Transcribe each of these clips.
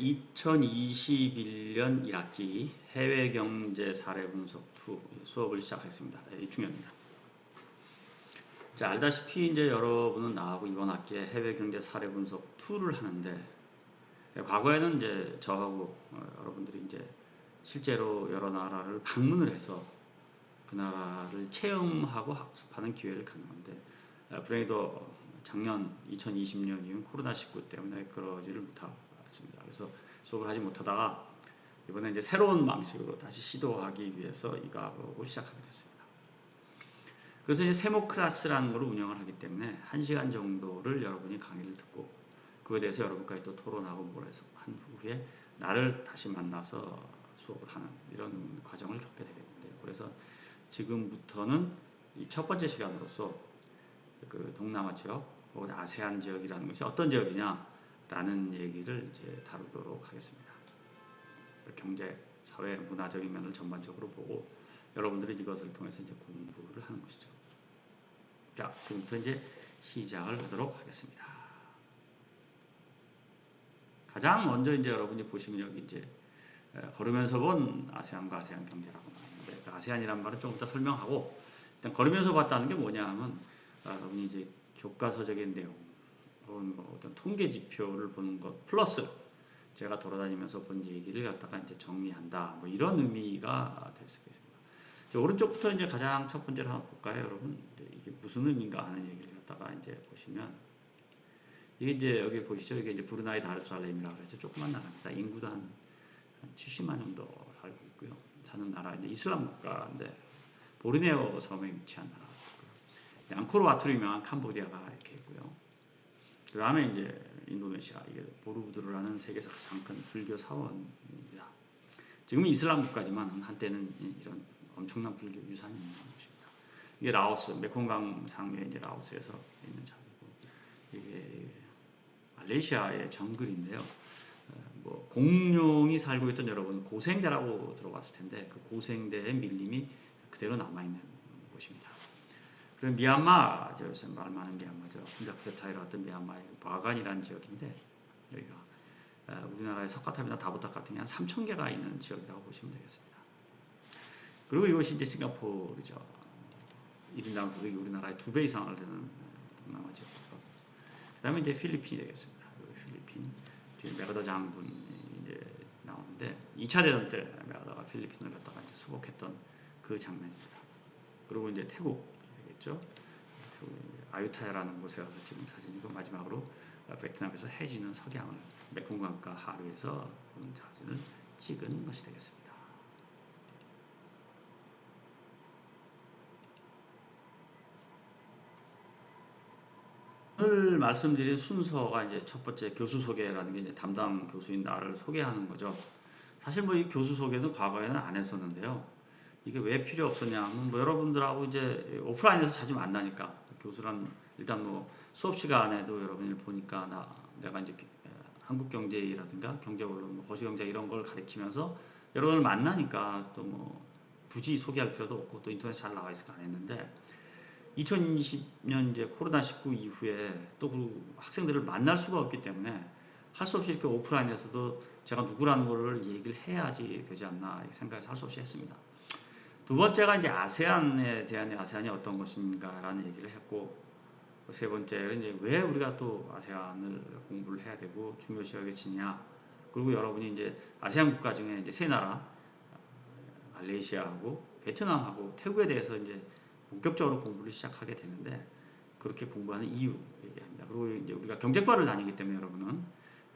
2021년 1학기 해외경제 사례 분석 2 수업을 시작하겠습니다. 이충현입니다. 자, 알다시피 이제 여러분은 나하고 이번 학기에 해외경제 사례 분석 2를 하는데, 과거에는 이제 저하고 여러분들이 이제 실제로 여러 나라를 방문을 해서 그 나라를 체험하고 학습하는 기회를 갖는 건데, 불행히도 작년 2020년 이후 코로나19 때문에 그러지를 못했습니다. 그래서 수업을 하지 못하다가 이번에 이제 새로운 방식으로 다시 시도하기 위해서 이 과목을 시작하게 됐습니다. 그래서 이제 세모 클래스라는 걸 운영을 하기 때문에 1시간 정도를 여러분이 강의를 듣고 그거에 대해서 여러분까지 또 토론하고 뭐래서 한 후에 나를 다시 만나서 수업을 하는 이런 과정을 겪게 되겠는데요. 그래서 지금부터는 이 첫 번째 시간으로서 그 동남아 지역 혹은 아세안 지역이라는 것이 어떤 지역이냐라는 얘기를 이제 다루도록 하겠습니다. 경제, 사회, 문화적인 면을 전반적으로 보고 여러분들이 이것을 통해서 이제 공부를 하는 것이죠. 자, 지금부터 이제 시작을 하도록 하겠습니다. 가장 먼저 이제 여러분이 보시면 여기 이제 걸으면서 본 아세안과 아세안 경제라고 하는데, 그 아세안이란 말은 좀 이따 설명하고, 일단 걸으면서 봤다는 게 뭐냐 하면 여러분이 이제 교과서적인 내용 혹은 뭐 어떤 통계 지표를 보는 것 플러스 제가 돌아다니면서 본 얘기를 갖다가 이제 정리한다, 뭐 이런 의미가 될 수 있겠습니다. 오른쪽부터 이제 가장 첫 번째로 한번 볼까요, 여러분? 이게 무슨 의미인가 하는 얘기를 갖다가 이제 보시면, 이게 이제 여기 보시죠. 이게 이제 브루나이 다르살렘이라고 그러죠. 조그만 나라입니다. 인구도 한 70만 정도 살고 있고요. 사는 나라 이제 이슬람 국가인데 보르네오 섬에 위치한 나라. 앙코르와트로 유명한 캄보디아가 이렇게 있고요. 그 다음에 이제 인도네시아, 이게 보르부드르라는 세계에서 가장 큰 불교 사원입니다. 지금은 이슬람 국가지만 한때는 이런 엄청난 불교 유산이 있는 곳입니다. 이게 라오스, 메콩강 상류에 이제 라오스에서 있는 장이고, 이게 말레이시아의 정글인데요. 뭐 공룡이 살고 있던 여러분 고생대라고 들어봤을 텐데 그 고생대의 밀림이 그대로 남아있는 곳입니다. 그리고 미얀마, 요새 말 많은 미얀마죠. 푼자크레타이라 같은 미얀마의 바간이라는 지역인데, 여기가 우리나라의 석가탑이나 다보탑 같은 게 한 3,000개가 있는 지역이라고 보시면 되겠습니다. 그리고 이것이 이제 싱가포르죠. 1인당 국익이 우리나라의 2배 이상을 되는 동남아 지역. 그 다음에 이제 필리핀이 되겠습니다. 필리핀, 뒤에 메가더 장군이 이제 나오는데, 2차 대전 때 메가더가 필리핀을 갖다가 이제 수복했던 그 장면입니다. 그리고 이제 태국 되겠죠. 아유타야라는 곳에 가서 찍은 사진이고, 마지막으로 베트남에서 해지는 석양을 메콩강가 하류에서 보는 사진을 찍은 것이 되겠습니다. 오늘 말씀드린 순서가 이제 첫 번째 교수 소개라는 게 이제 담당 교수인 나를 소개하는 거죠. 사실 뭐 이 교수 소개는 과거에는 안 했었는데요. 이게 왜 필요 없었냐 하면 뭐 여러분들하고 이제 오프라인에서 자주 만나니까, 교수란 일단 뭐 수업 시간에도 여러분을 보니까 내가 이제 한국 경제라든가 경제원론, 뭐 거시경제 이런 걸 가르치면서 여러분을 만나니까 또 뭐 굳이 소개할 필요도 없고 또 인터넷 잘 나와 있으니까 안 했는데, 2020년 이제 코로나19 이후에 또 그 학생들을 만날 수가 없기 때문에 할 수 없이 이렇게 오프라인에서도 제가 누구라는 거를 얘기를 해야지 되지 않나 생각해서 할 수 없이 했습니다. 두 번째가 이제 아세안에 대한, 아세안이 어떤 것인가라는 얘기를 했고, 세 번째는 이제 왜 우리가 또 아세안을 공부를 해야 되고 중요시 여겨지냐. 그리고 여러분이 이제 아세안 국가 중에 이제 세 나라, 말레이시아하고 베트남하고 태국에 대해서 이제 본격적으로 공부를 시작하게 되는데, 그렇게 공부하는 이유 얘기합니다. 그리고 이제 우리가 경제과를 다니기 때문에 여러분은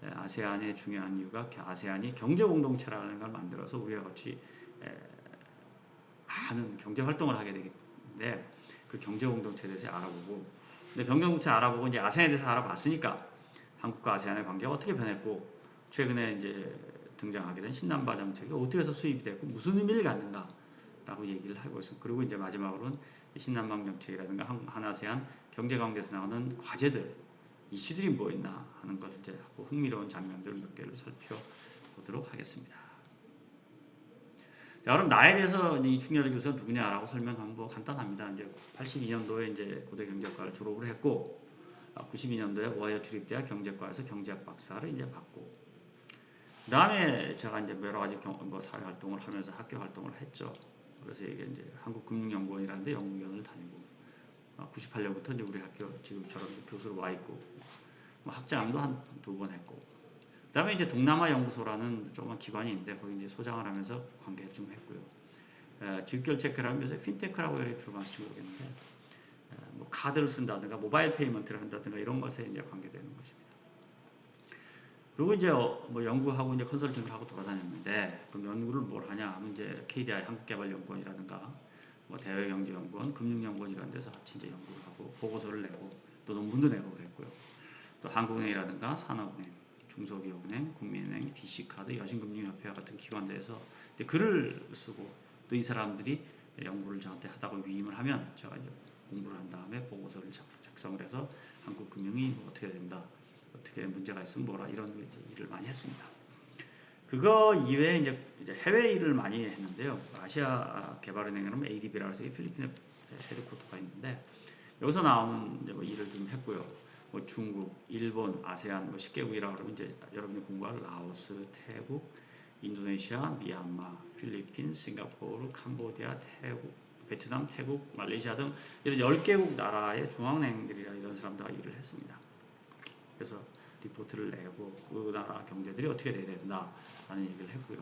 아세안의 중요한 이유가 아세안이 경제 공동체라는 걸 만들어서 우리와 같이 많은 경제 활동을 하게 되는데, 그 경제 공동체에 대해서 알아보고, 근데 경제 공동체 알아보고 이제 아세안에 대해서 알아봤으니까 한국과 아세안의 관계가 어떻게 변했고, 최근에 이제 등장하게 된 신남바 정책이 어떻게 해서 수입이 됐고 무슨 의미를 갖는가라고 얘기를 하고 있습니다. 그리고 이제 마지막으로는 신남방 정책이라든가 한아세안 경제관계에서 나오는 과제들, 이슈들이 뭐 있나 하는 것을 이제 하고 흥미로운 장면들 몇 개를 살펴보도록 하겠습니다. 자, 그럼 나에 대해서 이충렬 교수가 누구냐라고 설명하면 뭐 간단합니다. 이제 82년도에 이제 고대 경제학과를 졸업을 했고, 92년도에 오하이오 주립대학 경제과에서 경제학 박사를 이제 받고, 다음에 제가 이제 여러 가지 뭐 사회 활동을 하면서 학교 활동을 했죠. 그래서 이게 이제 한국금융연구원이라는데 연구원을 다니고 98년부터 이제 우리 학교 지금처럼 교수로 와 있고 뭐 학장도 한 2번 했고 그다음에 이제 동남아 연구소라는 조그만 기관이 있는데 거기 이제 소장을 하면서 관계를 좀 했고요. 지급결제라는 것에 핀테크라고 들어봤을지 모르겠는데 뭐 카드를 쓴다든가 모바일 페이먼트를 한다든가 이런 것에 이제 관계되는 것입니다. 그리고 이제 뭐 연구하고 이제 컨설팅을 하고 돌아다녔는데 그럼 연구를 뭘 하냐 하면 이제 KDI 한국개발연구원이라든가 뭐 대외경제연구원, 금융연구원 이런 데서 같이 이제 연구를 하고 보고서를 내고 또 논문도 내고 그랬고요. 또 한국은행이라든가 산업은행, 중소기업은행, 국민은행, BC카드, 여신금융협회와 같은 기관들에서 글을 쓰고 또 이 사람들이 연구를 저한테 하다고 위임을 하면 제가 이제 공부를 한 다음에 보고서를 작성을 해서 한국 금융이 뭐 어떻게 된다, 어떻게 문제가 있으면 뭐라 이런 일을 많이 했습니다. 그거 이외에 이제 해외 일을 많이 했는데요. 아시아 개발은행이라면 ADB라고 해서 필리핀에 헤드쿼터가 있는데 여기서 나오는 이제 뭐 일을 좀 했고요. 뭐 중국, 일본, 아세안 뭐 10개국이라고 그러면 이제 여러분이 공부할 라오스, 태국, 인도네시아, 미얀마, 필리핀, 싱가포르, 캄보디아, 태국, 베트남, 태국, 말레이시아 등 이런 10개국 나라의 중앙은행들이나 이런 사람들과 일을 했습니다. 그래서 리포트를 내고 그 나라 경제들이 어떻게 돼야 된다라는 얘기를 했고요.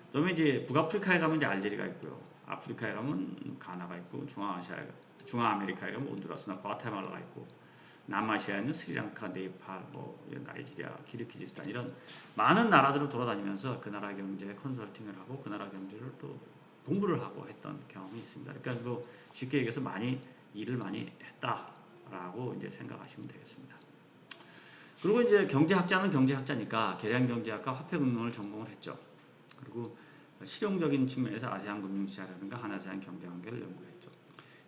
그다음에 이제 북아프리카에 가면 이제 알제리가 있고요. 아프리카에 가면 가나가 있고 중앙아메리카에 가면 온두라스나 과테말라가 있고 남아시아에는 스리랑카, 네팔, 뭐 나이지리아, 키르기즈스탄 이런 많은 나라들을 돌아다니면서 그 나라 경제 컨설팅을 하고 그 나라 경제를 또 공부를 하고 했던 경험이 있습니다. 그러니까 뭐 쉽게 얘기해서 일을 많이 했다라고 이제 생각하시면 되겠습니다. 그리고 이제 경제학자는 경제학자니까 계량경제학과 화폐금융을 전공을 했죠. 그리고 실용적인 측면에서 아세안 금융시장이라든가 한아세안 경제관계를 연구했죠.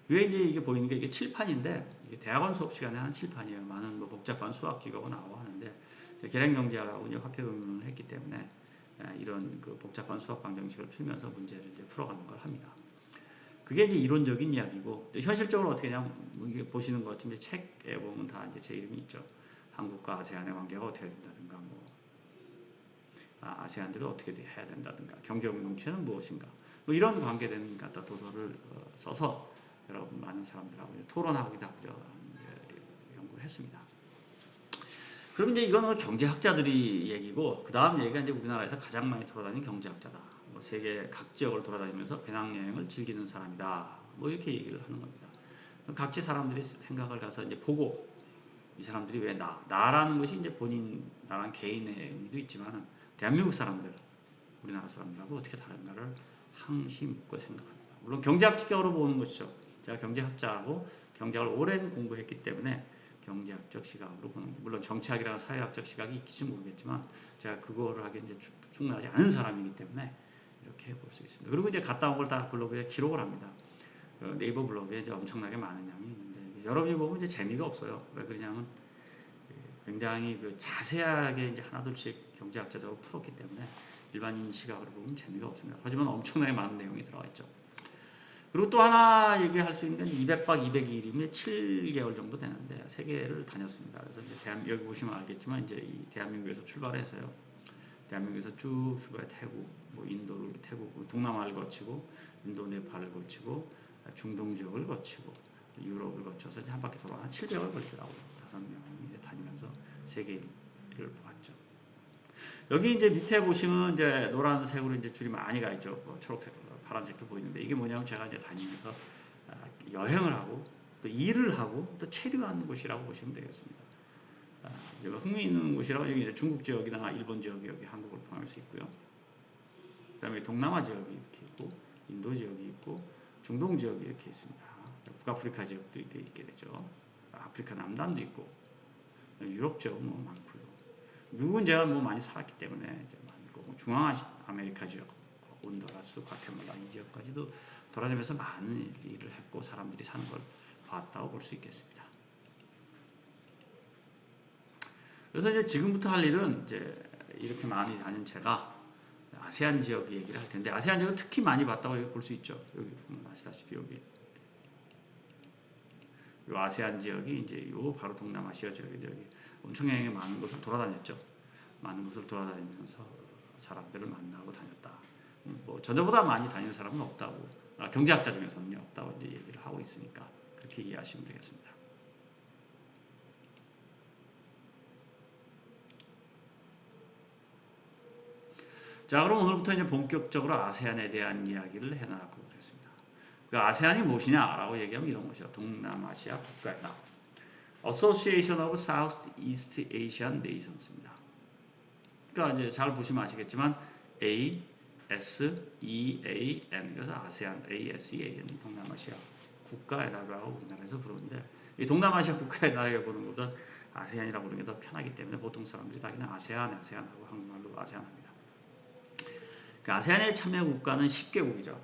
위에 이제 이게 보이는 게 이게 칠판인데 이게 대학원 수업 시간에 하는 칠판이에요. 많은 뭐 복잡한 수학 기구가 나오고 하는데 계량경제학하고 이제 화폐금융을 했기 때문에 이런 그 복잡한 수학 방정식을 풀면서 문제를 이제 풀어가는 걸 합니다. 그게 이제 이론적인 이야기고 현실적으로 어떻게 하냐면 이게 보시는 것 같으면 책에 보면 다 이제 제 이름이 있죠. 한국과 아세안의 관계가 어떻게 된다든가 뭐 아세안들이 어떻게 해야 된다든가 경제 공동체는 무엇인가 뭐 이런 관계된 갖다 도서를 써서 여러분 많은 사람들하고 토론하기도 하고요 연구를 했습니다. 그럼 이제 이거는 경제학자들이 얘기고 그 다음 얘기가 이제 우리나라에서 가장 많이 돌아다니는 경제학자다. 뭐 세계 각 지역을 돌아다니면서 배낭여행을 즐기는 사람이다. 뭐 이렇게 얘기를 하는 겁니다. 각지 사람들이 생각을 가서 이제 보고 이 사람들이 왜 나라는 것이 이제 나라는 개인의 의미도 있지만 대한민국 사람들, 우리나라 사람들하고 어떻게 다른가를 항시 묻고 생각합니다. 물론 경제학적으로 보는 것이죠. 제가 경제학자하고 경제학을 오랜 공부했기 때문에 경제학적 시각으로 보는 거예요. 물론 정치학이라는 사회학적 시각이 있을지 모르겠지만 제가 그거를 하기에 이제 충분하지 않은 사람이기 때문에 이렇게 볼 수 있습니다. 그리고 이제 갔다 온 걸 다 블로그에 기록을 합니다. 네이버 블로그에 이제 엄청나게 많은 양이 있는데 여러분이 보면 이제 재미가 없어요. 왜 그러냐면 굉장히 그 자세하게 이제 하나둘씩 경제학자적으로 풀었기 때문에 일반인 시각으로 보면 재미가 없습니다. 하지만 엄청나게 많은 내용이 들어가 있죠. 그리고 또 하나 얘기할 수 있는 건 200박 202일이면 7개월 정도 되는데 세계를 다녔습니다. 그래서 이제 여기 보시면 알겠지만 이제 이 대한민국에서 출발해서요. 대한민국에서 쭉 출발해 태국, 뭐 인도를 태국, 동남아를 거치고 인도, 네팔을 거치고 중동 지역을 거치고 유럽을 거쳐서 한 바퀴 돌아 한 700을 걸리더라고요. 5명이 다니면서 세계를 봤죠. 여기 이제 밑에 보시면 이제 노란색으로 이제 줄이 많이 가 있죠. 뭐 초록색, 파란색도 보이는데 이게 뭐냐면 제가 이제 다니면서 여행을 하고 또 일을 하고 또 체류하는 곳이라고 보시면 되겠습니다. 흥미 있는 곳이라고 여기 이제 중국 지역이나 일본 지역이 여기 한국을 포함할 수 있고요. 그다음에 동남아 지역이 이렇게 있고 인도 지역이 있고 중동 지역이 이렇게 있습니다. 북아프리카 지역도 이렇게 있게 되죠. 아프리카 남단도 있고 유럽 지역은 뭐 많고요. 미국은 제가 뭐 많이 살았기 때문에 이제 많고 중앙아메리카 지역, 온두라스, 과테말라 이 지역까지도 돌아다니면서 많은 일을 했고 사람들이 사는 걸 봤다고 볼 수 있겠습니다. 그래서 이제 지금부터 할 일은 이제 이렇게 많이 다닌 제가 아세안 지역 얘기를 할 텐데 아세안 지역은 특히 많이 봤다고 볼 수 있죠. 여기 보면 아시다시피 여기 요 아세안 지역이 이제 요 바로 동남아시아 지역인데 여기 엄청나게 많은 곳을 돌아다녔죠. 많은 곳을 돌아다니면서 나라들을 만나고 다녔다. 뭐 저보다 많이 다니는 사람은 없다고, 경제학자 중에서는요 없다고 이제 얘기를 하고 있으니까 그렇게 이해하시면 되겠습니다. 자, 그럼 오늘부터 이제 본격적으로 아세안에 대한 이야기를 해나가도록 하겠습니다. 그 아세안이 무엇이냐라고 얘기하면 이런 것이죠. 동남아시아 국가연합, Association of Southeast Asian Nations입니다. 그러니까 이제 잘 보시면 아시겠지만 ASEAN, 그래서 아세안, ASEAN, 동남아시아 국가연합이라고 우리나라에서 부르는데, 이 동남아시아 국가연합이라고 부르는 것보다 아세안이라고 부르는 게 더 편하기 때문에 보통 사람들이 다 그냥 아세안하고 한국말로 아세안 합니다. 그 아세안에 참여 국가는 10개국이죠.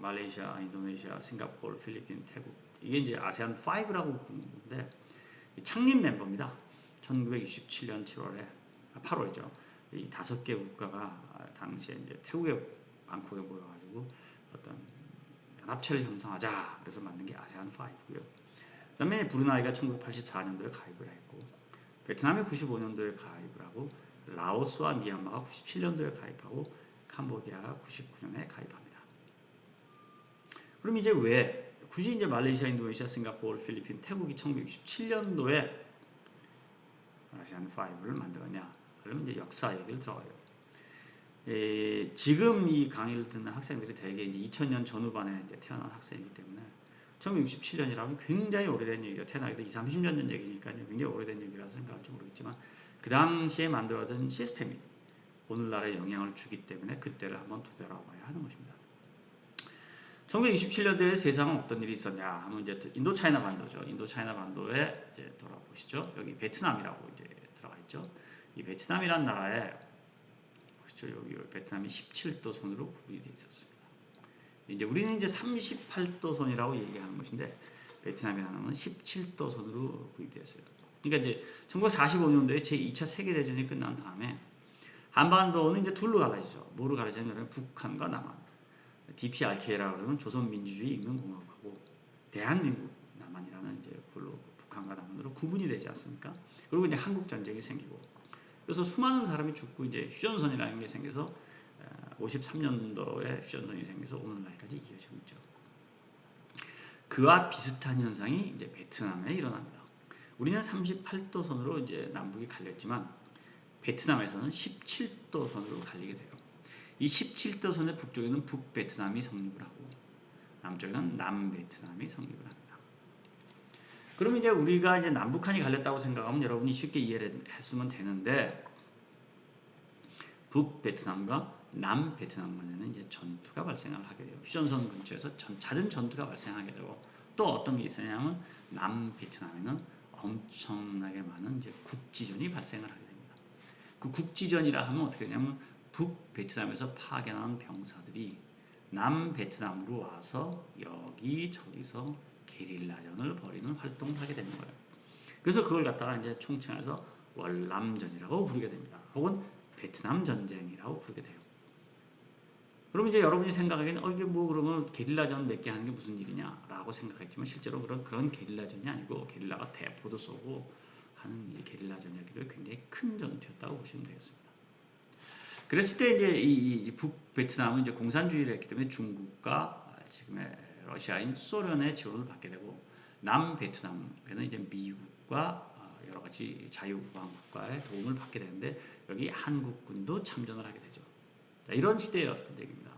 말레이시아, 인도네시아, 싱가포르, 필리핀, 태국. 이게 이제 아세안 5라고 부르는 건데, 창립 멤버입니다. 1967년 8월이죠. 이 5개 국가가 당시에 이제 태국의 방콕에 모여가지고 어떤 연합체를 형성하자 그래서 만든 게 아세안 5고요. 그다음에 브루나이가 1984년도에 가입을 했고, 베트남이 95년도에 가입을 하고, 라오스와 미얀마가 97년도에 가입하고, 캄보디아가 99년에 가입합니다. 그럼 이제 왜 굳이 이제 말레이시아, 인도네시아, 싱가포르, 필리핀, 태국이 1967년도에 아세안 5를 만들었냐? 그러면 이제 역사 얘기를 들어가요. 지금 이 강의를 듣는 학생들이 대개 이제 2000년 전후반에 이제 태어난 학생이기 때문에 1967년이라면 굉장히 오래된 얘기가, 태어나기도 20, 30년 전 얘기니까 굉장히 오래된 얘기라서 생각할지 모르겠지만, 그 당시에 만들어진 시스템이 오늘날에 영향을 주기 때문에 그때를 한번 되돌아봐야 하는 것입니다. 1967년도에 세상은 어떤 일이 있었냐 하면 이제 인도차이나 반도죠. 인도차이나 반도에 이제 돌아보시죠. 여기 베트남이라고 이제 들어가 있죠. 이 베트남이란 나라에, 그렇죠, 여기 베트남이 17도 선으로 구분이 되어 있었습니다. 이제 우리는 이제 38도 선이라고 얘기하는 것인데, 베트남이라는 나라는 17도 선으로 구입되었어요. 그러니까 이제 1945년도에 제2차 세계대전이 끝난 다음에 한반도는 이제 둘로 갈라지죠. 뭐로 갈라지냐면 북한과 남한. DPRK라고 그러면 조선민주주의인민공화국하고 대한민국 남한이라는 이제 그걸로 북한과 남한으로 구분이 되지 않습니까? 그리고 이제 한국 전쟁이 생기고, 그래서 수많은 사람이 죽고 이제 휴전선이라는 게 생겨서 53년도에 휴전선이 생겨서 오늘날까지 이어지고 있죠. 그와 비슷한 현상이 이제 베트남에 일어납니다. 우리는 38도 선으로 이제 남북이 갈렸지만 베트남에서는 17도 선으로 갈리게 돼요. 이 17도 선의 북쪽에는 북베트남이 성립을 하고 남쪽에는 남베트남이 성립을 합니다. 그럼 이제 우리가 이제 남북한이 갈렸다고 생각하면 여러분이 쉽게 이해를 했으면 되는데, 북베트남과 남베트남 간에는 이제 전투가 발생을 하게 돼요. 휴전선 근처에서 잦은 전투가 발생하게 되고, 또 어떤 게 있었냐면 남베트남에는 엄청나게 많은 이제 국지전이 발생을 하게 됩니다. 그 국지전이라 하면 어떻게 되냐면 북베트남에서 파견한 병사들이 남베트남으로 와서 여기저기서 게릴라전을 벌이는 활동을 하게 되는 거예요. 그래서 그걸 갖다가 이제 총칭해서 월남전이라고 부르게 됩니다. 혹은 베트남 전쟁이라고 부르게 돼요. 그럼 이제 여러분이 생각하기에는 이게 뭐 그러면 게릴라전 몇 개 하는 게 무슨 일이냐라고 생각했지만, 실제로 그런 게릴라전이 아니고 게릴라가 대포도 쏘고 하는 이 게릴라전이었기도 굉장히 큰 전투였다고 보시면 되겠습니다. 그랬을 때 이제 이 북베트남은 이제 공산주의를 했기 때문에 중국과 지금의 러시아인 소련의 지원을 받게 되고, 남베트남에는 이제 미국과 여러 가지 자유국가의 도움을 받게 되는데, 여기 한국군도 참전을 하게 되죠. 자, 이런 시대였던 얘기입니다.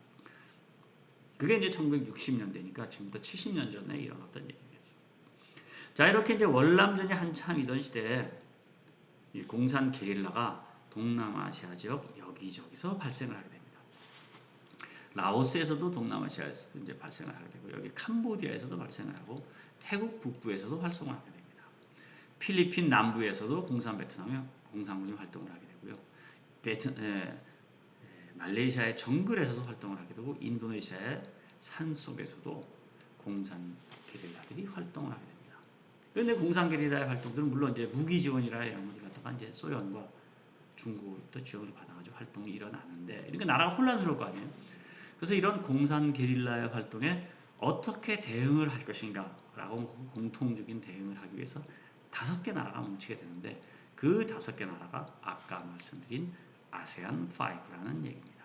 그게 이제 1960년대니까 지금부터 70년 전에 일어났던 얘기겠죠. 자, 이렇게 이제 월남전이 한참이던 시대에 이 공산 게릴라가 동남아시아 지역 여기저기서 발생을 하게 됩니다. 라오스에서도 동남아시아에서 이제 발생을 하게 되고, 여기 캄보디아에서도 발생을 하고, 태국 북부에서도 활성을 하게 됩니다. 필리핀 남부에서도 공산베트남의 공산군이 활동을 하게 되고요. 말레이시아의 정글에서도 활동을 하게 되고, 인도네시아의 산속에서도 공산 게릴라들이 활동을 하게 됩니다. 그런데 공산 게릴라의 활동들은 물론 이제 무기 지원이라 이런 것들 갖다가 이제 소련과 중국부터 지원을 받아가지고 활동이 일어나는데, 그러니까 나라가 혼란스러울 거 아니에요. 그래서 이런 공산 게릴라의 활동에 어떻게 대응을 할 것인가라고 공통적인 대응을 하기 위해서 5개 나라가 뭉치게 되는데, 그 5개 나라가 아까 말씀드린 아세안 5라는 얘기입니다.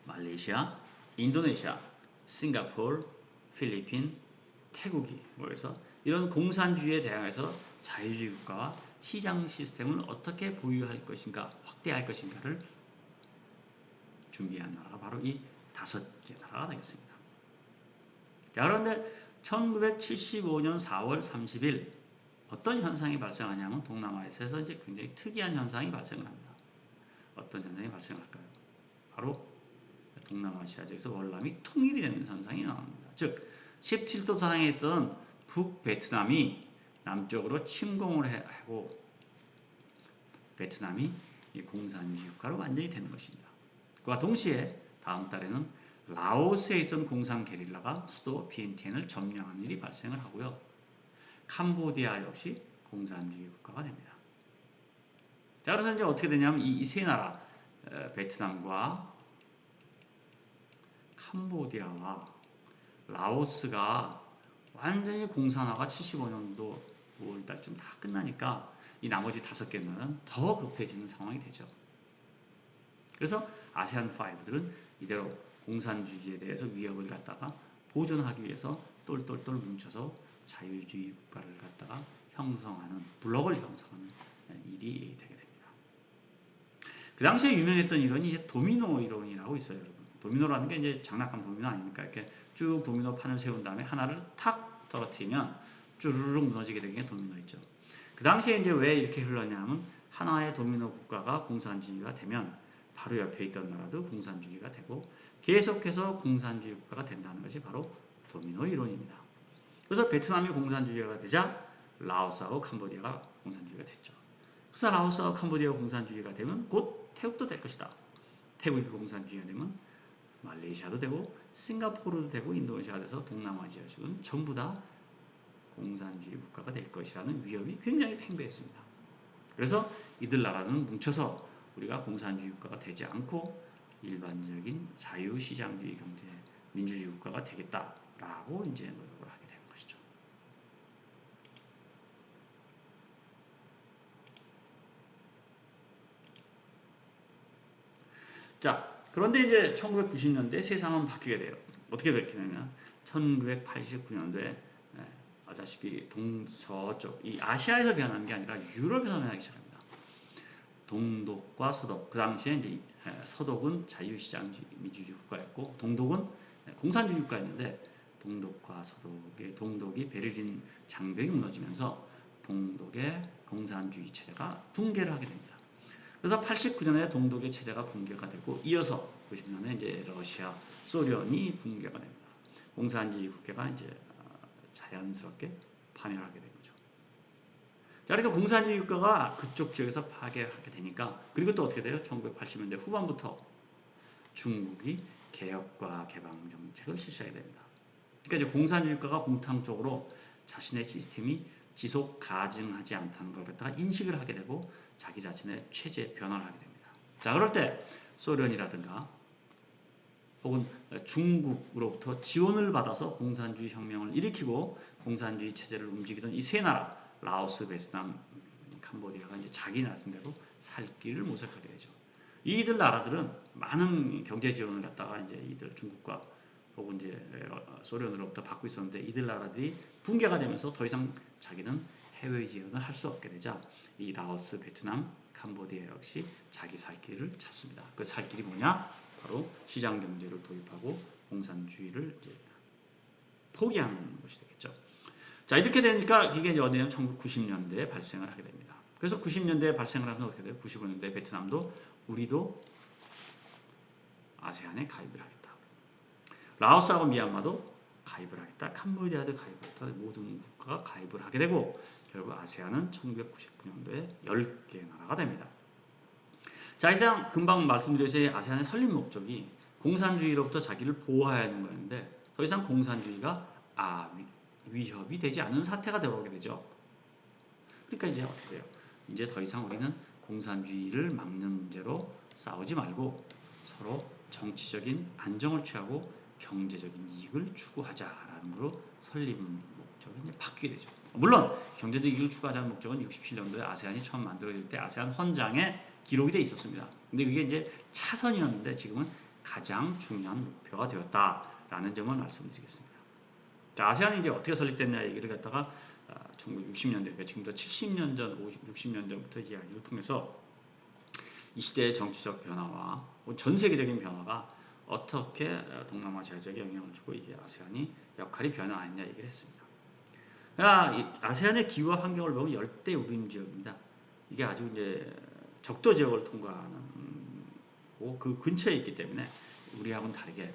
말레이시아, 인도네시아, 싱가포르, 필리핀, 태국이 모여서 이런 공산주의에 대항해서 자유주의 국가와 시장 시스템을 어떻게 보유할 것인가, 확대할 것인가를 준비한 나라가 바로 이 5개 나라가 되겠습니다. 자, 그런데 1975년 4월 30일 어떤 현상이 발생하냐면 동남아시아에서 이제 굉장히 특이한 현상이 발생을 합니다. 어떤 현상이 발생할까요? 바로 동남아시아 지역에서 월남이 통일이 되는 현상이 나옵니다. 즉 17도 사상에 있던 북베트남이 남쪽으로 침공을 하고 베트남이 공산주의 국가로 완전히 되는 것입니다. 그와 동시에 다음 달에는 라오스에 있던 공산 게릴라가 수도 비엔티엔을 점령하는 일이 발생을 하고요. 캄보디아 역시 공산주의 국가가 됩니다. 자, 그래서 이제 어떻게 되냐면 이 세 나라, 베트남과 캄보디아와 라오스가 완전히 공산화가 75년도 5월달쯤 다 끝나니까 이 나머지 5개는 더 급해지는 상황이 되죠. 그래서 아세안 5들은 이대로 공산주의에 대해서 위협을 갖다가 보존하기 위해서 똘똘똘 뭉쳐서 자유주의 국가를 갖다가 형성하는, 블록을 형성하는 일이 되게 됩니다. 그 당시에 유명했던 이론이 이제 도미노 이론이라고 있어요, 여러분. 도미노라는 게 이제 장난감 도미노 아닙니까? 이렇게 쭉 도미노 판을 세운 다음에 하나를 탁 떨어뜨리면 쭈르륵 무너지게 되는 게 도미노 있죠. 그 당시에 이제 왜 이렇게 흘렀냐면 하나의 도미노 국가가 공산주의가 되면 바로 옆에 있던 나라도 공산주의가 되고 계속해서 공산주의 국가가 된다는 것이 바로 도미노 이론입니다. 그래서 베트남이 공산주의가 되자 라오스하고 캄보디아가 공산주의가 됐죠. 그래서 라오스하고 캄보디아가 공산주의가 되면 곧 태국도 될 것이다. 태국이 공산주의가 되면 말레이시아도 되고 싱가포르도 되고 인도네시아가 돼서 동남아시아 지역은 전부 다 공산주의 국가가 될 것이라는 위협이 굉장히 팽배했습니다. 그래서 이들 나라는 뭉쳐서 우리가 공산주의 국가가 되지 않고 일반적인 자유시장주의 경제, 민주주의 국가가 되겠다라고 이제 노력을 하게 되는 것이죠. 자, 그런데 이제 1990년대 세상은 바뀌게 돼요. 어떻게 바뀌냐면 1989년도에 아시다시피 저쪽 이 아시아에서 변하는 게 아니라 유럽에서 변하기 시작합니다. 동독과 서독. 그 당시에 이제 서독은 자유시장주의 민주주의 국가였고 동독은 공산주의 국가였는데 동독과 서독의 동독이 베를린 장벽이 무너지면서 동독의 공산주의 체제가 붕괴를 하게 됩니다. 그래서 89년에 동독의 체제가 붕괴가 되고 이어서 90년에 이제 러시아, 소련이 붕괴가 됩니다. 공산주의 국가가 이제 자연스럽게 파멸하게 된 거죠. 자, 그러니까 공산주의 국가가 그쪽 지역에서 파괴하게 되니까 그리고 또 어떻게 돼요? 1980년대 후반부터 중국이 개혁과 개방 정책을 실시하게 됩니다. 그러니까 이제 공산주의 국가가 공통적으로 자신의 시스템이 지속 가증하지 않다는 걸 갖다가 인식을 하게 되고 자기 자신의 체제 변화를 하게 됩니다. 자, 그럴 때 소련이라든가 혹은 중국으로부터 지원을 받아서 공산주의 혁명을 일으키고 공산주의 체제를 움직이던 이 세 나라, 라오스, 베트남, 캄보디아가 이제 자기 나름대로 살 길을 모색하게 되죠. 이들 나라들은 많은 경제 지원을 갖다가 이제 이들 중국과 혹은 이제 소련으로부터 받고 있었는데 이들 나라들이 붕괴가 되면서 더 이상 자기는 해외 지원을 할 수 없게 되자 이 라오스, 베트남, 캄보디아 역시 자기 살 길을 찾습니다. 그 살 길이 뭐냐? 바로 시장 경제를 도입하고 공산주의를 이제 포기하는 것이 되겠죠. 자, 이렇게 되니까 이게 이제 어디냐면 1990년대에 발생을 하게 됩니다. 그래서 90년대에 발생을 하면 어떻게 돼요? 95년대 베트남도 우리도 아세안에 가입을 하겠다. 라오스하고 미얀마도 가입을 하겠다. 캄보디아도 가입하겠다. 모든 국가가 가입을 하게 되고 결국 아세안은 1999년도에 10개 나라가 됩니다. 자, 이상 금방 말씀드렸듯이 아세안의 설립 목적이 공산주의로부터 자기를 보호하는 거였는데 더 이상 공산주의가 위협이 되지 않는 사태가 되어오게 되죠. 그러니까 이제 어떻게 돼요? 이제 더 이상 우리는 공산주의를 막는 문제로 싸우지 말고 서로 정치적인 안정을 취하고 경제적인 이익을 추구하자라는 걸로 설립 목적이 이제 바뀌게 되죠. 물론 경제적 이익을 추구하자는 목적은 67년도에 아세안이 처음 만들어질 때 아세안 헌장에 기록이 돼 있었습니다. 근데 그게 이제 차선이었는데 지금은 가장 중요한 목표가 되었다라는 점을 말씀드리겠습니다. 자, 아세안이 이제 어떻게 설립됐냐 얘기를 갖다가 1960년대, 그러니까 지금부터 70년 전, 60년 전부터 이야기를 통해서 이 시대의 정치적 변화와 전 세계적인 변화가 어떻게 동남아시아 지역에 영향을 주고 이게 아세안이 역할이 변화했냐 얘기를 했습니다. 그러니까 아세안의 기후와 환경을 보면 열대 우림 지역입니다. 이게 아주 이제 적도 지역을 통과하는 그 근처에 있기 때문에 우리하고는 다르게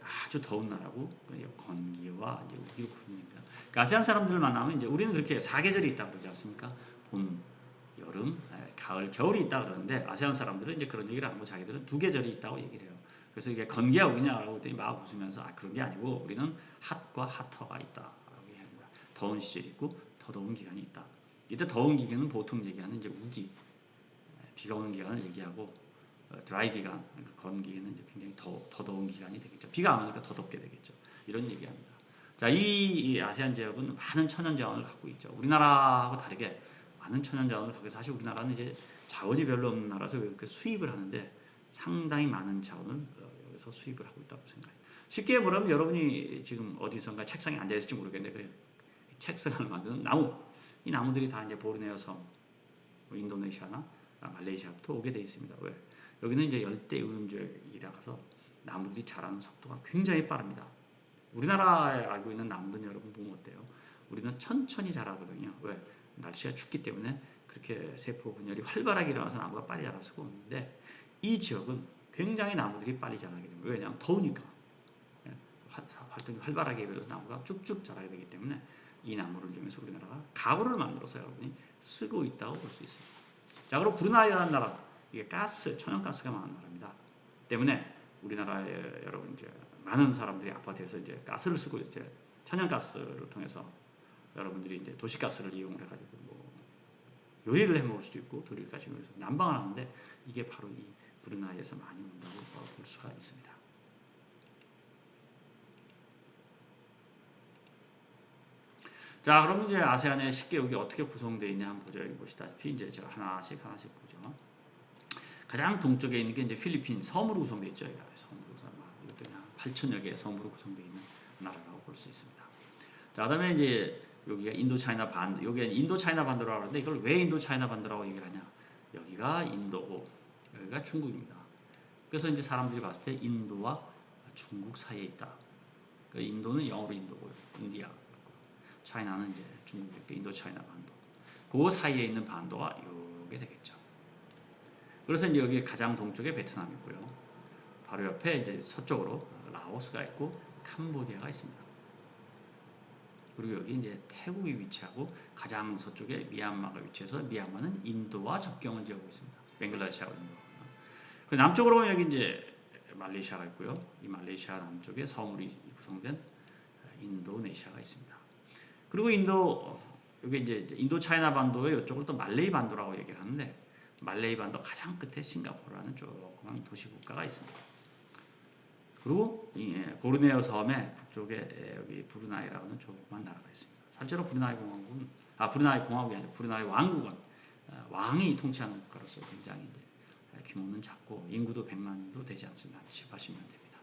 아주 더운 나라고 건기와 이제 우기로 구분됩니다. 그러니까 아세안 사람들을 만나면 이제 우리는 그렇게 사계절이 있다고 그러지 않습니까? 봄, 여름, 가을, 겨울이 있다 그러는데 아세안 사람들은 이제 그런 얘기를 안 하고 자기들은 두 계절이 있다고 얘기를 해요. 그래서 이게 건기야 우기냐라고 했더니 막 웃으면서 그런 게 아니고 우리는 핫과 핫터가 있다라고 얘기합니다. 더운 시절이 있고 더 더운 기간이 있다. 이때 더운 기간은 보통 얘기하는 이제 우기, 비가 오는 기간을 얘기하고 드라이 기간, 그러니까 건기는 이제 굉장히 더 더운 기간이 되겠죠. 비가 안 오니까 더 덥게 되겠죠. 이런 얘기합니다. 자, 이 아세안 지역은 많은 천연 자원을 갖고 있죠. 우리나라하고 다르게 많은 천연 자원을 갖고 사실 우리나라는 이제 자원이 별로 없는 나라서 이렇게 수입을 하는데 상당히 많은 자원을 여기서 수입을 하고 있다고 생각해요. 쉽게 말하면 여러분이 지금 어디선가 책상에 앉아 있을지 모르겠는데 그 책상을 만드는 나무, 이 나무들이 다 이제 보르네오 섬, 인도네시아나 말레이시아부터 오게 돼 있습니다. 왜? 여기는 이제 열대 우림지역이라서 나무들이 자라는 속도가 굉장히 빠릅니다. 우리나라에 알고 있는 나무는 여러분 보면 어때요? 우리는 천천히 자라거든요. 왜? 날씨가 춥기 때문에 그렇게 세포 분열이 활발하게 일어나서 나무가 빨리 자랄 수가 없는데 이 지역은 굉장히 나무들이 빨리 자라게 됩니다. 왜냐하면 더우니까. 활동이 활발하게 일어나서 나무가 쭉쭉 자라게 되기 때문에 이 나무를 이용해서 우리나라가 가구를 만들어서 여러분이 쓰고 있다고 볼 수 있습니다. 자, 그리고 브루나이라는 나라, 이게 천연가스가 많은 나라입니다. 때문에 우리나라에 여러분 이제 많은 사람들이 아파트에서 이제 가스를 쓰고 이제 천연가스를 통해서 여러분들이 이제 도시가스를 이용을 해가지고 뭐 요리를 해 먹을 수도 있고 도리가스 이용해서 난방을 하는데 이게 바로 이 브루나이에서 많이 온다고 볼 수가 있습니다. 자, 그럼 이제 아세안의 10개국이 어떻게 구성되어 있냐 한번 보죠. 여기 보시다시피 이제 제가 하나씩 보죠. 가장 동쪽에 있는 게 이제 필리핀 섬으로 구성되어 있죠. 이것도 한 8천여 개의 섬으로 구성되어 있는 나라라고 볼 수 있습니다. 자, 그다음에 이제 여기가 인도차이나 반도, 여기가 인도차이나 반도라고 하는데 이걸 왜 인도차이나 반도라고 얘기를 하냐? 여기가 인도고 여기가 중국입니다. 그래서 이제 사람들이 봤을 때 인도와 중국 사이에 있다. 그러니까 인도는 영어로 인도고요. 인디아. 차이나는 이제 중국의 인도차이나 반도. 그 사이에 있는 반도가 이게 되겠죠. 그래서 이제 여기 가장 동쪽에 베트남이고요. 바로 옆에 이제 서쪽으로 라오스가 있고 캄보디아가 있습니다. 그리고 여기 이제 태국이 위치하고 가장 서쪽에 미얀마가 위치해서 미얀마는 인도와 접경을 지어고 있습니다. 벵글라데시하고 인도. 그 남쪽으로 보면 여기 이제 말레이시아가 있고요. 이 말레이시아 남쪽에 섬으로 구성된 인도네시아가 있습니다. 그리고 여기 이제 인도 차이나 반도의 이쪽을 또 말레이 반도라고 얘기를 하는데 말레이 반도 가장 끝에 싱가포르라는 조그만 도시 국가가 있습니다. 그리고 보르네오 섬의 북쪽에 여기 브루나이라고 하는 조그만 나라가 있습니다. 실제로 브루나이 공화국이 아니라 브루나이 왕국은 왕이 통치하는 국가로서 굉장히 이제 규모는 작고 인구도 100만도 되지 않습니다. 7, 80만 됩니다.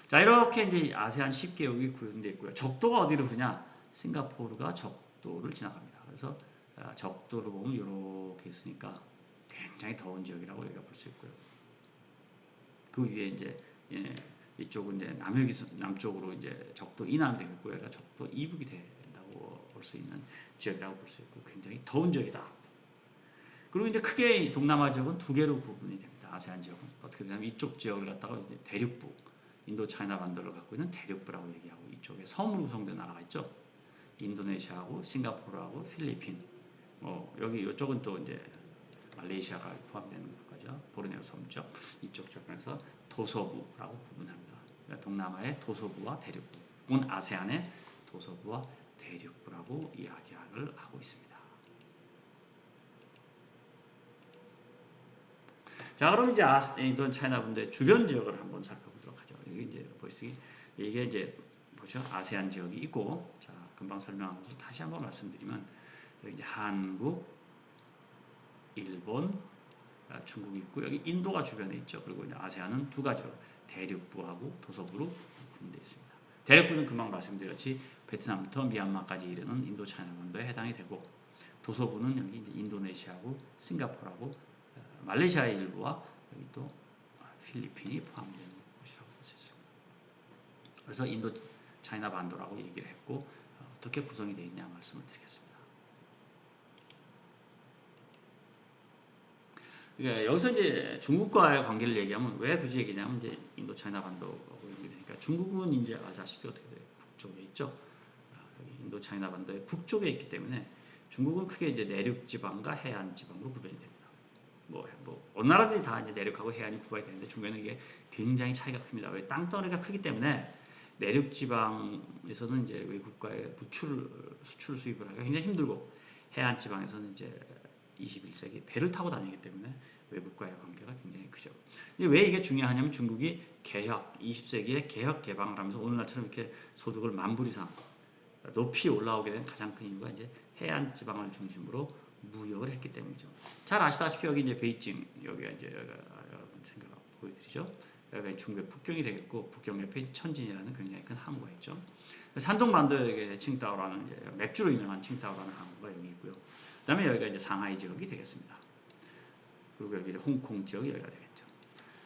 자, 이렇게 이제 아세안 10개국이 구성되어 있고요. 적도가 어디로 흐르냐? 싱가포르가 적도를 지나갑니다. 그래서 적도를 보면 이렇게 있으니까 굉장히 더운 지역이라고 우리가 볼 수 있고요. 그 위에 이제 이쪽은 이제 남쪽으로 이제 적도 이남이 되겠고요. 그러니까 적도 이북이 된다고 볼 수 있는 지역이라고 볼 수 있고 굉장히 더운 지역이다. 그리고 이제 크게 동남아 지역은 두 개로 구분이 됩니다. 아세안 지역은 어떻게 되냐면 이쪽 지역을 갖다가 이제 대륙부, 인도 차이나 반도를 갖고 있는 대륙부라고 얘기하고 이쪽에 섬으로 구성된 나라가 있죠. 인도네시아하고 싱가포르하고 필리핀. 여기 이쪽은 또 이제 말레이시아가 포함되는 국가죠. 보르네오 섬쪽 이쪽 쪽에서 도서부라고 구분합니다. 그러니까 동남아의 도서부와 대륙부, 온 아세안의 도서부와 대륙부라고 이야기를 하고 있습니다. 자, 그럼 이제 인도 차이나 분들의 주변 지역을 한번 살펴보도록 하죠. 여기 이제 보시기 이게 이제 보죠. 아세안 지역이 있고, 자, 금방 설명한 것을 다시 한번 말씀드리면 여기 이제 한국, 일본, 중국이 있고 여기 인도가 주변에 있죠. 그리고 이제 아세안은 두 가지로 대륙부하고 도서부로 구분되어 있습니다. 대륙부는 금방 말씀드렸지 베트남부터 미얀마까지 이르는 인도 차이나반도에 해당이 되고 도서부는 여기 이제 인도네시아하고 싱가포르하고 말레이시아의 일부와 여기 또 필리핀이 포함되는 곳이라고 볼 수 있습니다. 그래서 인도 차이나 반도라고 얘기를 했고 어떻게 구성이 되어 있냐 말씀을 드리겠습니다. 그러니까 여기서 이제 중국과의 관계를 얘기하면 왜 굳이 얘기냐면 이제 인도 차이나 반도하고 연계되니까 중국은 이제 알다시피 어떻게 돼요? 북쪽에 있죠. 여기 인도 차이나 반도의 북쪽에 있기 때문에 중국은 크게 이제 내륙 지방과 해안 지방으로 구분이 됩니다. 어느 나라들이 다 이제 내륙하고 해안이 구분이 되는데 중국에는 이게 굉장히 차이가 큽니다. 왜 땅덩어리가 크기 때문에 내륙 지방에서는 이제 외국과의 수출 수입을 하기가 굉장히 힘들고 해안 지방에서는 이제 21세기 배를 타고 다니기 때문에 외국과의 관계가 굉장히 크죠. 왜 이게 중요하냐면 중국이 개혁, 20세기에 개혁 개방을 하면서 오늘날처럼 이렇게 소득을 만불 이상 높이 올라오게 된 가장 큰 이유가 이제 해안 지방을 중심으로 무역을 했기 때문이죠. 잘 아시다시피 여기 이제 베이징, 여기가 이제 여러분 생각 보여드리죠. 여기가 중국의 북경이 되겠고 북경 옆에 천진이라는 굉장히 큰 항구가 있죠. 산동반도에 칭다오라는 이제 맥주로 유명한 칭다오라는 항구가 여기 있고요. 그다음에 여기가 이제 상하이 지역이 되겠습니다. 그리고 여기 홍콩 지역이 여기가 되겠죠.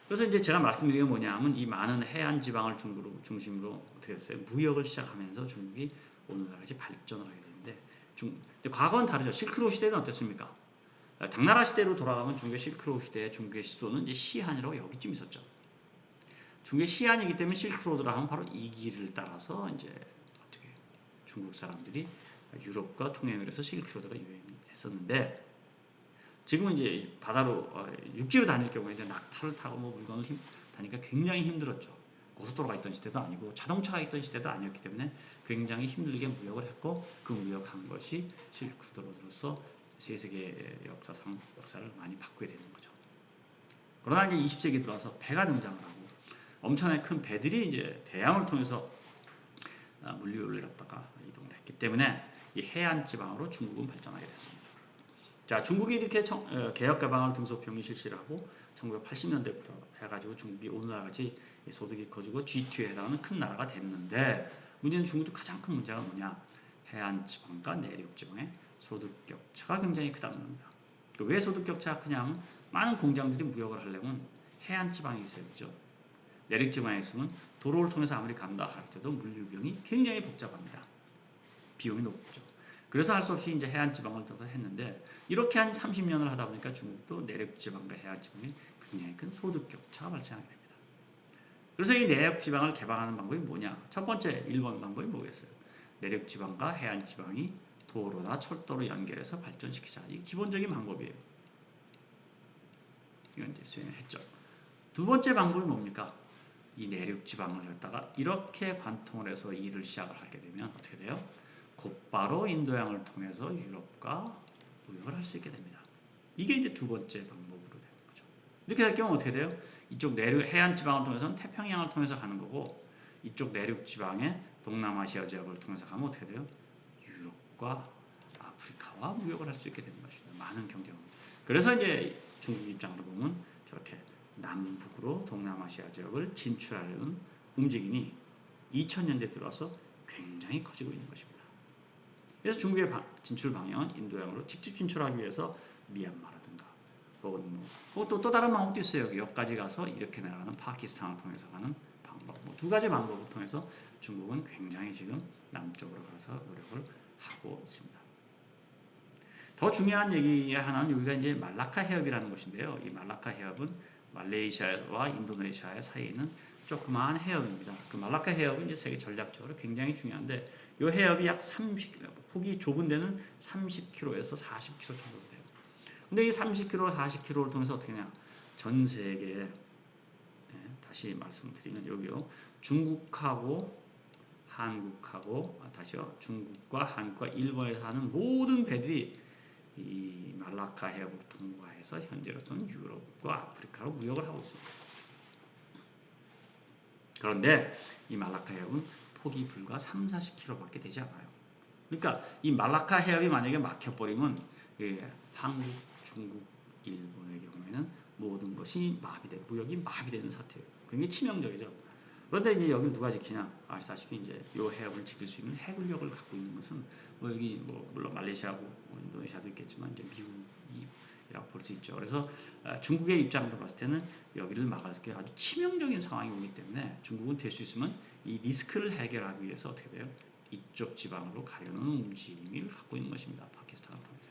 그래서 이제 제가 말씀드린 게 뭐냐면 이 많은 해안 지방을 중심으로 어떻게 됐어요? 무역을 시작하면서 중국이 오늘날까지 발전을 하게 되는데 근데 과거는 다르죠. 실크로드 시대는 어땠습니까? 당나라 시대로 돌아가면 중국의 실크로드 시대에 중국의 수도는 이제 시안이라고 여기쯤 있었죠. 중국의 시안이기 때문에 실크로드라 하면 바로 이 길을 따라서 이제 어떻게 중국 사람들이 유럽과 통행을 해서 실크로드가 유행이 됐었는데 지금은 이제 바다로 육지로 다닐 경우에 이제 낙타를 타고 물건을 다니까 굉장히 힘들었죠. 고속도로가 있던 시대도 아니고 자동차가 있던 시대도 아니었기 때문에 굉장히 힘들게 무역을 했고 그 무역한 것이 실크로드로서 세계의 역사를 많이 바꾸게 되는 거죠. 그러나 이제 20세기 들어와서 배가 등장을 하고 엄청나게 큰 배들이 이제 대양을 통해서 물류를 갖다가 이동을 했기 때문에 이 해안 지방으로 중국은 발전하게 됐습니다. 자, 중국이 이렇게 개혁 개방을 등소평이 실시를 하고 1980년대부터 해가지고 중국이 오늘날같이 소득이 커지고 G2에 해당하는 큰 나라가 됐는데 문제는 중국도 가장 큰 문제가 뭐냐? 해안 지방과 내륙 지방의 소득 격차가 굉장히 크다는 겁니다. 왜 소득 격차가 크냐면 많은 공장들이 무역을 하려면 해안 지방에 있어야 되죠. 내륙 지방에 있으면 도로를 통해서 아무리 간다 하더라도 물류 비용이 굉장히 복잡합니다. 비용이 높죠. 그래서 할 수 없이 이제 해안 지방을 떠서 했는데 이렇게 한 30년을 하다 보니까 중국도 내륙 지방과 해안 지방에 굉장히 큰 소득 격차가 발생하게 됩니다. 그래서 이 내륙 지방을 개방하는 방법이 뭐냐? 첫 번째 1번 방법이 뭐겠어요? 내륙 지방과 해안 지방이 도로나 철도로 연결해서 발전시키자. 이게 기본적인 방법이에요. 이건 이제 수행했죠. 두 번째 방법이 뭡니까? 이 내륙 지방을 갖다가 이렇게 관통을 해서 일을 시작을 하게 되면 어떻게 돼요? 곧바로 인도양을 통해서 유럽과 무역을 할 수 있게 됩니다. 이게 이제 두 번째 방법으로 되는 거죠. 이렇게 될 경우 어떻게 돼요? 이쪽 내륙 해안 지방을 통해서는 태평양을 통해서 가는 거고 이쪽 내륙 지방의 동남아시아 지역을 통해서 가면 어떻게 돼요? 유럽과 아프리카와 무역을 할 수 있게 되는 것입니다. 많은 경쟁을. 그래서 이제 중국 입장으로 보면 저렇게 남북으로 동남아시아 지역을 진출하려는 움직임이 2000년대 들어와서 굉장히 커지고 있는 것입니다. 그래서 중국의 진출 방향은 인도양으로 직접 진출하기 위해서 미얀마라든가 혹은 또 다른 방법도 있어요. 여기까지 가서 이렇게 나가는 파키스탄을 통해서 가는 방법. 두 가지 방법을 통해서 중국은 굉장히 지금 남쪽으로 가서 노력을 하고 있습니다. 더 중요한 얘기 하나는 여기가 이제 말라카 해협이라는 곳인데요. 이 말라카 해협은 말레이시아와 인도네시아 사이에 있는 조그마한 해협입니다. 그 말라카 해협은 이제 세계 전략적으로 굉장히 중요한데 이 해협이 약 폭이 좁은 데는 30km에서 40km 정도 돼요. 근데 이 30km, 40km를 통해서 어떻게 하냐? 전 세계에 다시 말씀드리면 여기요. 중국하고 한국하고 다시요. 중국과 한국과 일본에서 하는 모든 배들이 이 말라카 해협을 통과해서 현재로서는 유럽과 아프리카로 무역을 하고 있습니다. 그런데 이 말라카 해협은 폭이 불과 30, 40km밖에 되지 않아요. 그러니까 이 말라카 해협이 만약에 막혀버리면 한국, 중국, 일본의 경우에는 모든 것이 마비돼 무역이 마비되는 사태예요. 굉장히 치명적이죠. 그런데 이제 여기를 누가 지키냐? 아시다시피 이제 이 해협을 지킬 수 있는 해군력을 갖고 있는 것은 뭐 여기 뭐 물론 말레이시아고 뭐 인도네시아도 있겠지만 이제 미국이라고 볼 수 있죠. 그래서 중국의 입장으로 봤을 때는 여기를 막을 게 아주 치명적인 상황이 오기 때문에 중국은 될 수 있으면 이 리스크를 해결하기 위해서 어떻게 돼요? 이쪽 지방으로 가려는 움직임을 갖고 있는 것입니다. 파키스탄을 통해서.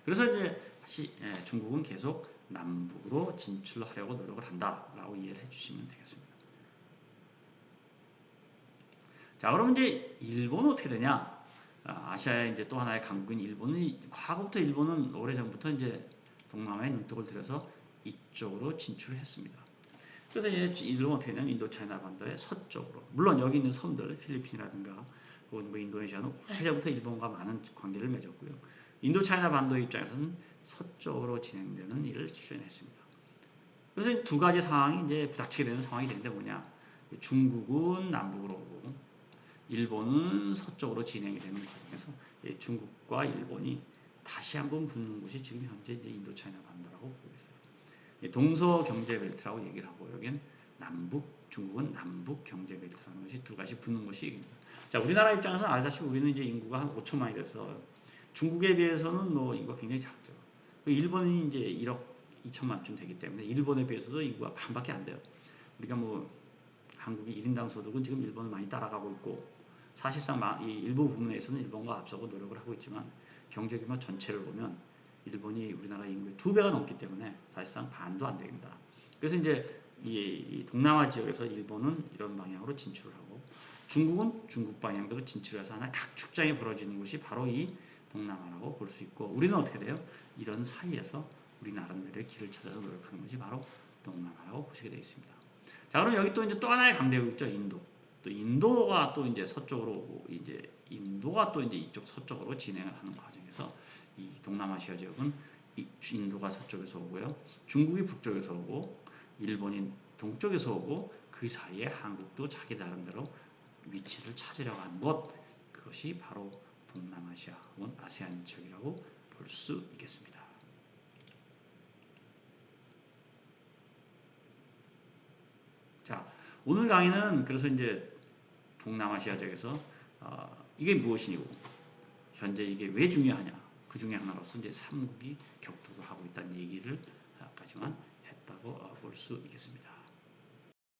그래서 이제 다시 중국은 계속 남북으로 진출하려고 노력을 한다라고 이해를 해주시면 되겠습니다. 자, 그럼 이제 일본은 어떻게 되냐? 아시아의 이제 또 하나의 강국인 일본은 과거부터 일본은 오래전부터 이제 동남아에 눈독을 들여서 이쪽으로 진출을 했습니다. 그래서 이제 일본은 어떻게 되냐면 인도차이나 반도의 서쪽으로 물론 여기 있는 섬들 필리핀이라든가 혹은 뭐 인도네시아는 오래전부터 일본과 많은 관계를 맺었고요. 인도차이나 반도 입장에서는 서쪽으로 진행되는 일을 추진했습니다. 그래서 두 가지 상황이 이제 부닥치게 되는 상황이 되는데 뭐냐? 중국은 남북으로 오고 일본은 서쪽으로 진행이 되는 과정에서 중국과 일본이 다시 한번 붙는 곳이 지금 현재 이제 인도차이나 반도라고 보고 있어요. 동서 경제 벨트라고 얘기를 하고 여기는 남북, 중국은 남북 경제 벨트라는 것이 두 가지 붙는 것이 자, 우리나라 입장에서는 알다시피 우리는 이제 인구가 한 5천만이 돼서 중국에 비해서는 뭐 인구가 굉장히 작죠. 일본이 이제 1억 2천만쯤 되기 때문에 일본에 비해서도 인구가 반밖에 안 돼요. 우리가 뭐 한국이 1인당 소득은 지금 일본을 많이 따라가고 있고 사실상 이 일부 부분에서는 일본과 앞서고 노력을 하고 있지만 경제 규모 전체를 보면 일본이 우리나라 인구의 2배가 넘기 때문에 사실상 반도 안 됩니다. 그래서 이제 이 동남아 지역에서 일본은 이런 방향으로 진출을 하고 중국은 중국 방향으로 진출해서 하나 각축장이 벌어지는 곳이 바로 이 동남아라고 볼 수 있고 우리는 어떻게 돼요? 이런 사이에서 우리 나름대로의 길을 찾아서 노력하는 것이 바로 동남아라고 보시게 되어 있습니다. 자, 그럼 여기 또 이제 또 하나의 강대국 있죠, 인도. 또 인도가 또 이제 서쪽으로 오고 이제 인도가 또 이제 이쪽 서쪽으로 진행을 하는 과정에서 이 동남아시아 지역은 인도가 서쪽에서 오고요, 중국이 북쪽에서 오고, 일본이 동쪽에서 오고, 그 사이에 한국도 자기 나름대로 위치를 찾으려고 하는 것, 그것이 바로 동남아시아 혹은 아세안 지역이라고 볼 수 있겠습니다. 자, 오늘 강의는 그래서 이제 동남아시아 지역에서 이게 무엇이고 현재 이게 왜 중요하냐 그 중에 하나로서 이제 삼국이 격투를 하고 있다는 얘기를 까지만 했다고 볼 수 있겠습니다.